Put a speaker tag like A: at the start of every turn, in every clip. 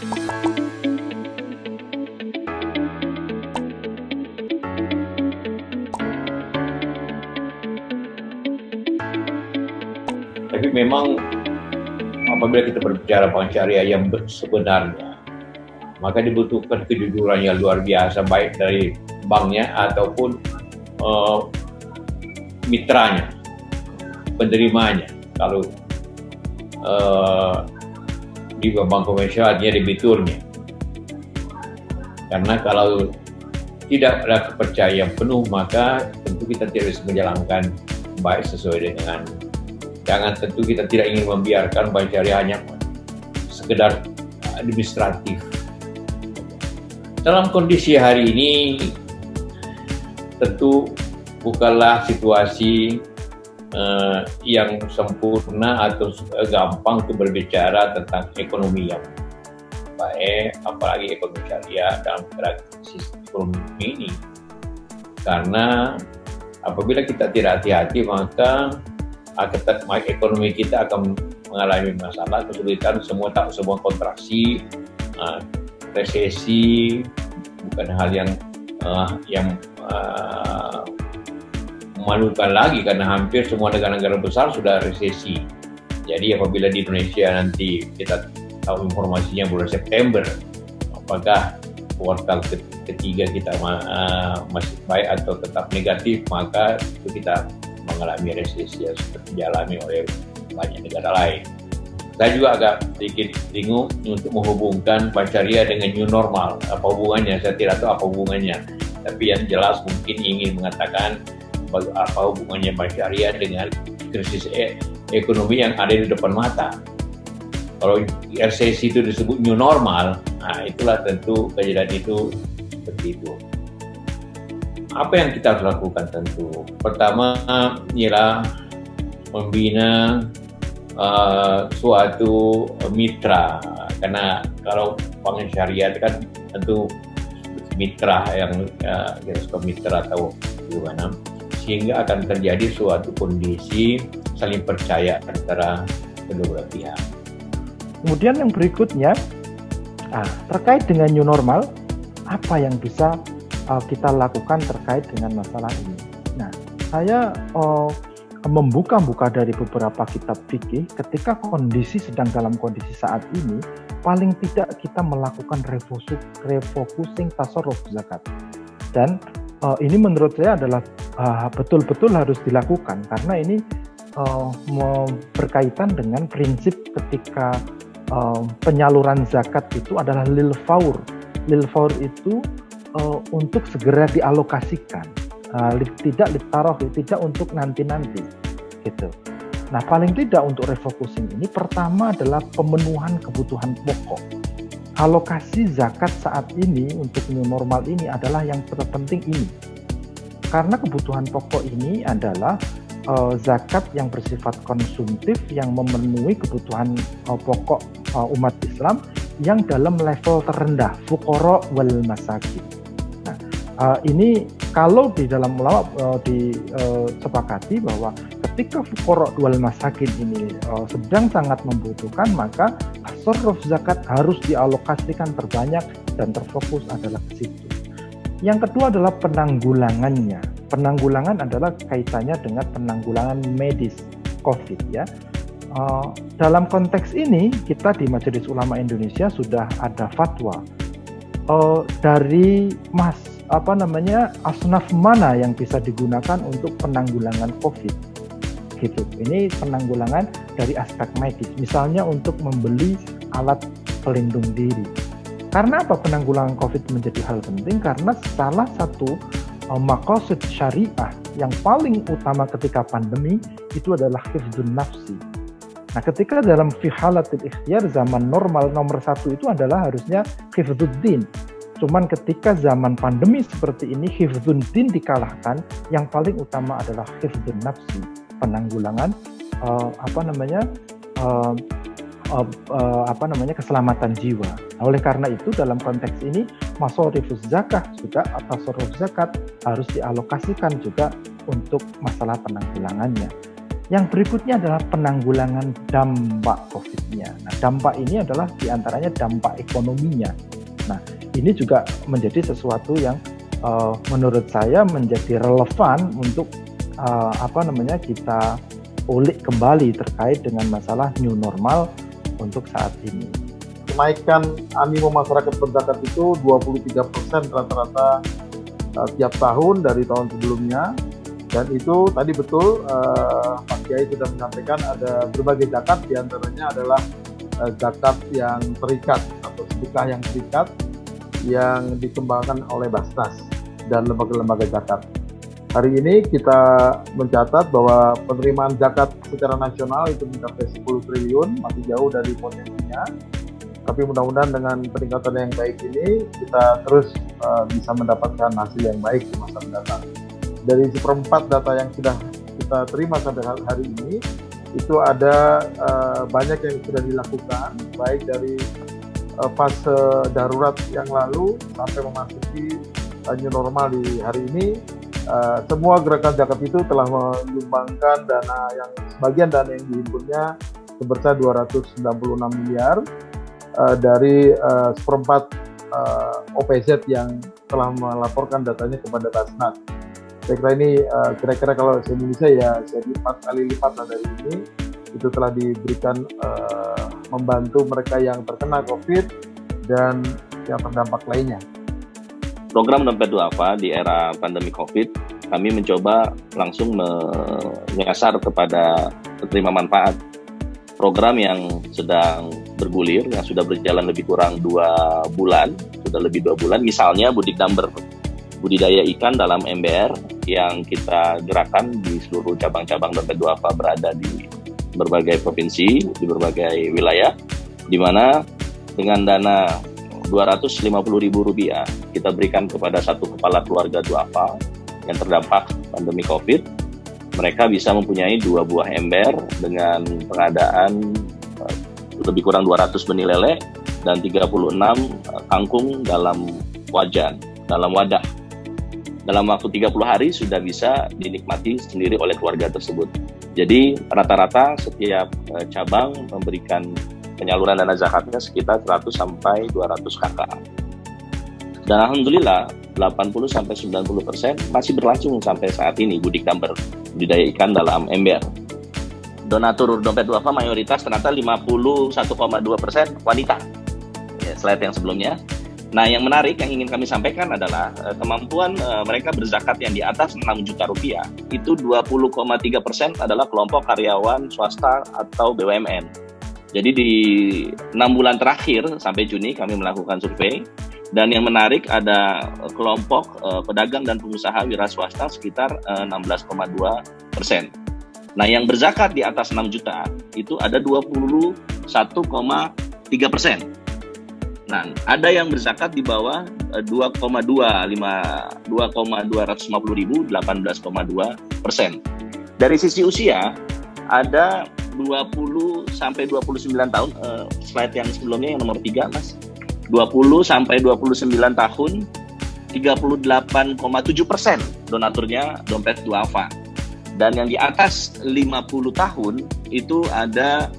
A: Tapi memang apabila kita berbicara bank syariah yang sebenarnya, maka dibutuhkan kejujuran yang luar biasa, baik dari banknya ataupun mitranya, penerimanya. Kalau di bank komersial dia debiturnya. Karena kalau tidak ada kepercayaan penuh, maka tentu kita tidak bisa menjalankan baik sesuai dengan. Jangan, tentu kita tidak ingin membiarkan bank syariah hanya sekedar administratif. Dalam kondisi hari ini, tentu bukanlah situasi yang sempurna atau gampang untuk berbicara tentang ekonomi yang baik, apalagi ekonomi syariah dalam krisis ekonomi ini. Karena apabila kita tidak hati-hati, maka ekonomi kita akan mengalami masalah, kesulitan, semua kontraksi, resesi, bukan hal yang memalukan lagi, karena hampir semua negara-negara besar sudah resesi. Jadi apabila di Indonesia nanti kita tahu informasinya bulan September, apakah kuartal ketiga kita masih baik atau tetap negatif, maka itu kita mengalami resesi yang seperti dialami oleh banyak negara lain. Saya juga agak sedikit bingung untuk menghubungkan bank syariah dengan new normal. Apa hubungannya? Saya tidak tahu apa hubungannya. Tapi yang jelas mungkin ingin mengatakan apa hubungannya bank syariah dengan krisis ekonomi yang ada di depan mata. Kalau resesi itu disebut new normal, nah itulah tentu kejadian itu seperti itu. Apa yang kita harus lakukan tentu? Pertama ialah membina suatu mitra, karena kalau bank syariah kan tentu mitra yang kita suka mitra atau bagaimana, sehingga akan terjadi suatu kondisi saling percaya antara kedua belah pihak.
B: Kemudian yang berikutnya terkait dengan new normal, apa yang bisa kita lakukan terkait dengan masalah ini. Nah, saya membuka dari beberapa kitab fikih, ketika kondisi sedang dalam kondisi saat ini, paling tidak kita melakukan refocusing tasarruf zakat. Dan ini menurut saya adalah betul-betul harus dilakukan, karena ini berkaitan dengan prinsip ketika penyaluran zakat itu adalah lil faur. Lil faur itu untuk segera dialokasikan, tidak litaroh, tidak untuk nanti-nanti, gitu. Nah, paling tidak untuk refocusing ini, pertama adalah pemenuhan kebutuhan pokok. Alokasi zakat saat ini untuk new normal ini adalah yang terpenting ini, karena kebutuhan pokok ini adalah zakat yang bersifat konsumtif, yang memenuhi kebutuhan pokok umat Islam yang dalam level terendah, fuqara wal masakin. Ini kalau di dalam ulama disepakati bahwa ketika fuqara wal masakin ini sedang sangat membutuhkan, maka tasarruf zakat harus dialokasikan terbanyak dan terfokus adalah ke situ. Yang kedua adalah penanggulangannya. Penanggulangan adalah kaitannya dengan penanggulangan medis COVID ya. Dalam konteks ini kita di Majelis Ulama Indonesia sudah ada fatwa dari asnaf mana yang bisa digunakan untuk penanggulangan COVID gitu. Ini penanggulangan dari aspek medis, misalnya untuk membeli alat pelindung diri. Karena apa penanggulangan COVID menjadi hal penting? Karena salah satu maqasid syariah yang paling utama ketika pandemi itu adalah hifdzun nafsi. Nah, ketika dalam fi halatil ikhtiyar, zaman normal nomor satu itu adalah harusnya hifdzuddin. Cuman ketika zaman pandemi seperti ini, hifdzun din dikalahkan, yang paling utama adalah hifdzun nafsi, penanggulangan keselamatan jiwa. Nah, oleh karena itu dalam konteks ini masarifuz zakah juga atau tasarruf zakat harus dialokasikan juga untuk masalah penanggulangannya. Yang berikutnya adalah penanggulangan dampak COVID-nya. Nah, dampak ini adalah diantaranya dampak ekonominya. Nah, ini juga menjadi sesuatu yang menurut saya menjadi relevan untuk kita ulik kembali terkait dengan masalah new normal untuk saat ini.
C: Kenaikan animo masyarakat berzakat itu 23% rata-rata tiap tahun dari tahun sebelumnya. Dan itu tadi betul Pak Kiai sudah menyampaikan ada berbagai zakat, diantaranya adalah zakat yang terikat atau sedekah yang terikat yang dikembangkan oleh Basnas dan lembaga-lembaga zakat. Hari ini kita mencatat bahwa penerimaan zakat secara nasional itu mencapai 10 triliun, masih jauh dari potensinya. Tapi mudah-mudahan dengan peningkatan yang baik ini kita terus bisa mendapatkan hasil yang baik di masa mendatang. Dari 1/4 data yang sudah kita terima sampai hari ini, itu ada banyak yang sudah dilakukan, baik dari fase darurat yang lalu sampai memasuki new normal di hari ini. Semua gerakan zakat itu telah menyumbangkan dana yang sebagian dana yang dihimpunnya sebesar 296 miliar dari 1/4 OPZ yang telah melaporkan datanya kepada Basnas. Saya kira ini kira-kira kalau di Indonesia ya jadi 4 kali lipat dari ini, itu telah diberikan membantu mereka yang terkena COVID dan yang terdampak lainnya.
D: Program Dompet Duafa di era pandemi COVID, kami mencoba langsung menyasar kepada penerima manfaat. Program yang sedang bergulir, yang sudah berjalan lebih kurang 2 bulan, misalnya Mudik Damber, budidaya ikan dalam MBR yang kita gerakan di seluruh cabang-cabang Dompet Duafa berada di berbagai provinsi, di berbagai wilayah, di mana dengan dana Rp250.000 kita berikan kepada satu kepala keluarga duafa yang terdampak pandemi COVID. Mereka bisa mempunyai 2 buah ember dengan pengadaan lebih kurang 200 benih lele dan 36 kangkung dalam wadah. Dalam waktu 30 hari sudah bisa dinikmati sendiri oleh keluarga tersebut. Jadi rata-rata setiap cabang memberikan penyaluran dana zakatnya sekitar 100 sampai 200 kakak. Dan alhamdulillah 80-90% masih berlangsung sampai saat ini Mudik Damber, budidaya ikan dalam ember. Donatur Dompet Duafa mayoritas ternyata 51,2% wanita. Ya, slide yang sebelumnya. Nah, yang menarik yang ingin kami sampaikan adalah kemampuan mereka berzakat yang di atas 6 juta rupiah. Itu 20,3% adalah kelompok karyawan swasta atau BUMN. Jadi di 6 bulan terakhir sampai Juni kami melakukan survei. Dan yang menarik ada kelompok pedagang dan pengusaha wira swasta sekitar 16,2%. Nah, yang berzakat di atas 6 juta itu ada 21,3%. Nah, ada yang berzakat di bawah 2,250.000, 18,2%. Dari sisi usia, ada 20 sampai 29 tahun, slide yang sebelumnya yang nomor 3, Mas. 20 sampai 29 tahun, 38,7% donaturnya Dompet Duafa. Dan yang di atas 50 tahun, itu ada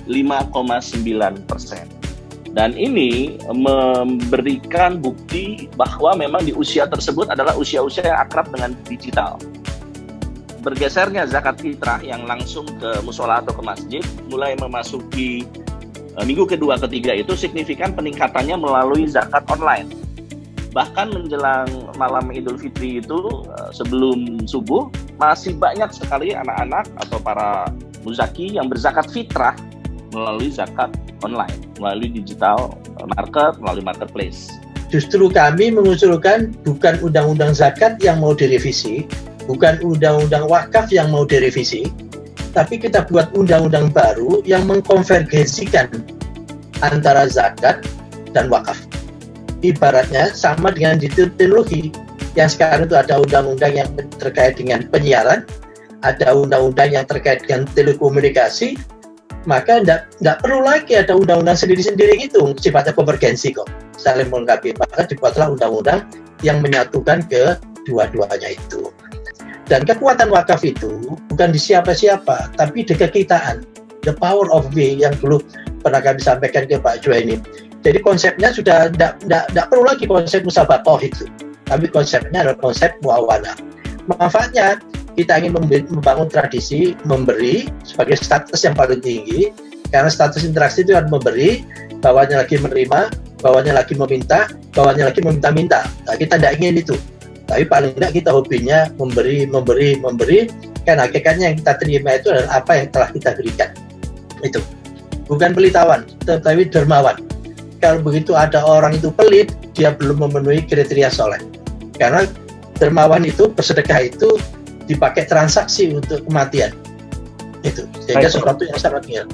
D: 5,9%. Dan ini memberikan bukti bahwa memang di usia tersebut adalah usia-usia yang akrab dengan digital. Bergesernya zakat fitrah yang langsung ke musola atau ke masjid, mulai memasuki minggu kedua ketiga itu signifikan peningkatannya melalui zakat online. Bahkan menjelang malam Idul Fitri itu sebelum subuh, masih banyak sekali anak-anak atau para muzaki yang berzakat fitrah melalui zakat online, melalui digital market, melalui marketplace.
E: Justru kami mengusulkan bukan undang-undang zakat yang mau direvisi, bukan undang-undang wakaf yang mau direvisi, tapi kita buat undang-undang baru yang mengkonvergensikan antara zakat dan wakaf. Ibaratnya sama dengan di teknologi, yang sekarang itu ada undang-undang yang terkait dengan penyiaran, ada undang-undang yang terkait dengan telekomunikasi, maka tidak perlu lagi ada undang-undang sendiri-sendiri itu, sifatnya konvergensi kok, saling melengkapi. Maka dibuatlah undang-undang yang menyatukan ke dua-duanya itu. Dan kekuatan wakaf itu bukan di siapa-siapa, tapi di kekitaan. The power of we yang dulu pernah kami sampaikan ke Pak Juwaini. Jadi konsepnya sudah tidak perlu lagi konsep musabaqah itu, tapi konsepnya adalah konsep muawalah. Manfaatnya kita ingin membangun tradisi memberi sebagai status yang paling tinggi, karena status interaksi itu akan memberi, bawahnya lagi menerima, bawahnya lagi meminta, bawahnya lagi meminta-minta. Nah, kita tidak ingin itu. Tapi paling tidak kita hobinya memberi, karena hakikatnya yang kita terima itu adalah apa yang telah kita berikan. Itu bukan pelitawan, tetapi dermawan. Kalau begitu ada orang itu pelit, dia belum memenuhi kriteria soleh. Karena dermawan itu, bersedekah itu dipakai transaksi untuk kematian. Itu sehingga sesuatu yang sangat real.